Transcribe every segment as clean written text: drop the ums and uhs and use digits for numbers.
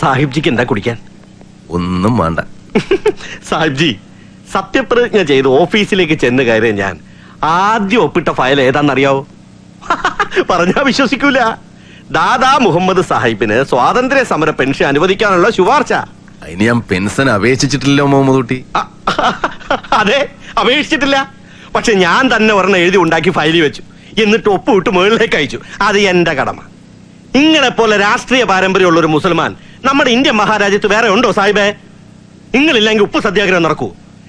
സാഹിബ്ജിക്ക് എന്താ കുടിക്കാൻ? ഒന്നും വേണ്ട. സാഹിബ്ജി, സത്യപ്രതിജ്ഞ ചെയ്ത് ഓഫീസിലേക്ക് ചെന്ന് കയറിയ ഞാൻ ആദ്യം ഒപ്പിട്ട ഫയൽ ഏതാണെന്നറിയാവോ? പറഞ്ഞാ വിശ്വസിക്കൂല. ദാദാ മുഹമ്മദ് സാഹിബിന് സ്വാതന്ത്ര്യ സമര പെൻഷൻ അനുവദിക്കാനുള്ള ശുപാർശ. അതിന് ഞാൻ പെൻഷൻ അപേക്ഷിച്ചിട്ടില്ലല്ലോ മുഹമ്മദ് കുട്ടി. അതെ, അപേക്ഷിച്ചിട്ടില്ല. പക്ഷെ ഞാൻ തന്നെ ഒരെണ്ണം എഴുതി ഉണ്ടാക്കി ഫയലിൽ വെച്ചു. എന്നിട്ട് ഒപ്പിട്ട് മുകളിലേക്ക് അയച്ചു. അത് എന്റെ കടമ. ഇങ്ങനെ പോലെ രാഷ്ട്രീയ പാരമ്പര്യമുള്ള ഒരു മുസൽമാൻ നമ്മുടെ ഇന്ത്യൻ മഹാരാജ്യത്ത് വേറെ ഉണ്ടോ സാഹിബേ? നിങ്ങളില്ലെങ്കിൽ ഉപ്പ് സത്യാഗ്രഹം നടക്കൂ,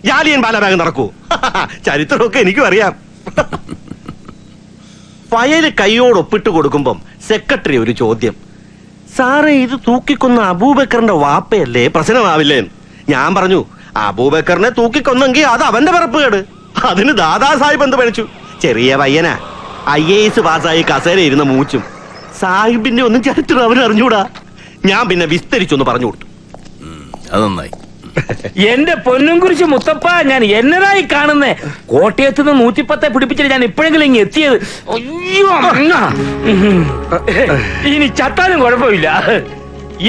ജാലിയൻ ബാലാബാഗ് നടക്കൂ. ചരിത്രമൊക്കെ എനിക്കും അറിയാം. ഫയല് കൈയോട് ഒപ്പിട്ട് കൊടുക്കുമ്പം സെക്രട്ടറി ഒരു ചോദ്യം, സാറേ ഇത് തൂക്കിക്കൊന്ന അബൂബക്കറിന്റെ വാപ്പയല്ലേ, പ്രശ്നമാവില്ലേ? ഞാൻ പറഞ്ഞു, അബൂബക്കറിനെ തൂക്കിക്കൊന്നെങ്കിൽ അത് അവന്റെ പിറപ്പുകേട്. അതിന് ദാദാ സാഹിബ് എന്ത് പണിച്ചു? ചെറിയ പയ്യനാ, IAS പാസ്സായി കസേര ഇരുന്ന മൂച്ചും. സാഹിബിന്റെ ഒന്നും ചരിത്രം അവന് അറിഞ്ഞൂടാ. ഞാൻ പിന്നെ വിസ്തരിച്ചൊന്ന് പറഞ്ഞു കൊടുത്തു. അത് നന്നായി. എന്റെ പൊന്നും കുറിച്ച് മുത്തപ്പ, ഞാൻ എന്നതായി കാണുന്നേ? കോട്ടയത്ത് നിന്ന് 110 പിടിപ്പിച്ചിട്ട് ഞാൻ ഇപ്പോഴെങ്കിലും ഇങ്ങ് എത്തിയത്. അയ്യോ, ഇനി ചത്താലും കുഴപ്പമില്ല.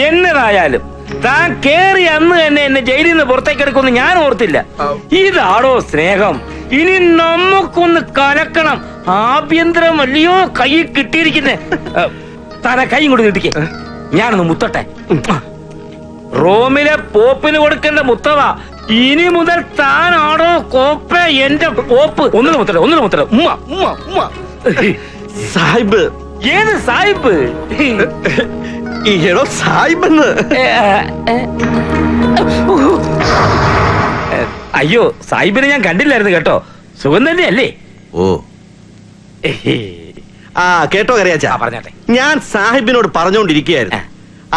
എന്നതായാലും താൻ കേറി അന്ന് തന്നെ എന്നെ ജയിലിൽ നിന്ന് പുറത്തേക്ക് എടുക്കുമെന്ന് ഞാൻ ഓർത്തില്ല. ഇതാണോ സ്നേഹം? ഇനി നമുക്കൊന്ന് കലക്കണം. ആഭ്യന്തരമല്ലയോ കൈ കിട്ടിയിരിക്കുന്നേ. താനെ കൈ കൊണ്ട് നീട്ടിക്കേ, ഞാനൊന്ന് മുത്തട്ടെ. റോമിലെ പോപ്പിന് കൊടുക്കേണ്ട മുത്തവ, ഇനി മുതൽ താനാണോ കോപ്പ എന്റെ പോപ്പ്? ഒന്നിന് മുത്തട്ടെ, ഒന്നിന് മുത്തട്ടെ. ഉമ്മ ഉമ്മ ഉമ്മ. സാഹിബ്? ഏത് സാഹിബ്? ഈടോ സാഹിബെന്ന്. അയ്യോ, സാഹിബിനെ ഞാൻ കണ്ടില്ലായിരുന്നു കേട്ടോ. സുഖം തന്നെയല്ലേ? ഓ, ആ കേട്ടോ കറിയാച്ചാ, പറഞ്ഞാട്ടെ. ഞാൻ സാഹിബിനോട് പറഞ്ഞുകൊണ്ടിരിക്കുകയായിരുന്നു,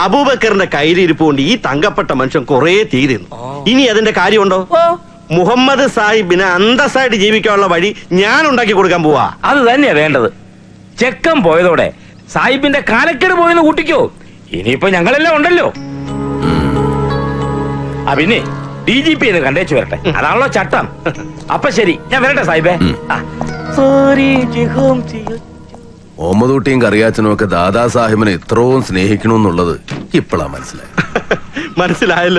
അബൂബക്കറിന്റെ കയ്യിലിരിപ്പ് കൊണ്ട് ഈ തങ്കപ്പെട്ട മനുഷ്യൻ കുറെ തീരുന്നു. ഇനി അതിന്റെ കാര്യമുണ്ടോ? മുഹമ്മദ് സാഹിബിന് അന്തസ്സായിട്ട് ജീവിക്കാനുള്ള വഴി ഞാൻ ഉണ്ടാക്കി കൊടുക്കാൻ പോവാ. അത് തന്നെയാ വേണ്ടത്. ചെക്കൻ പോയതോടെ സാഹിബിന്റെ കാലക്കേട് പോയെന്ന് കൂട്ടിക്കോ. ഇനിയിപ്പോ ഞങ്ങളെല്ലാം ഉണ്ടല്ലോ. പിന്നെ DGP എന്ന് കണ്ടേച്ചു വരട്ടെ, അതാണല്ലോ ചട്ടം. അപ്പൊ ശരി, ഞാൻ വരട്ടെ സാഹിബേ. മുഹമ്മദ് കുട്ടിയും കറിയാച്ചനും ഒക്കെ ദാദാ സാഹിബിനെ ഇത്രയും സ്നേഹിക്കണമെന്നുള്ളത് ഇപ്പോഴാ മനസ്സിലായി. മനസ്സിലായല്ലോ.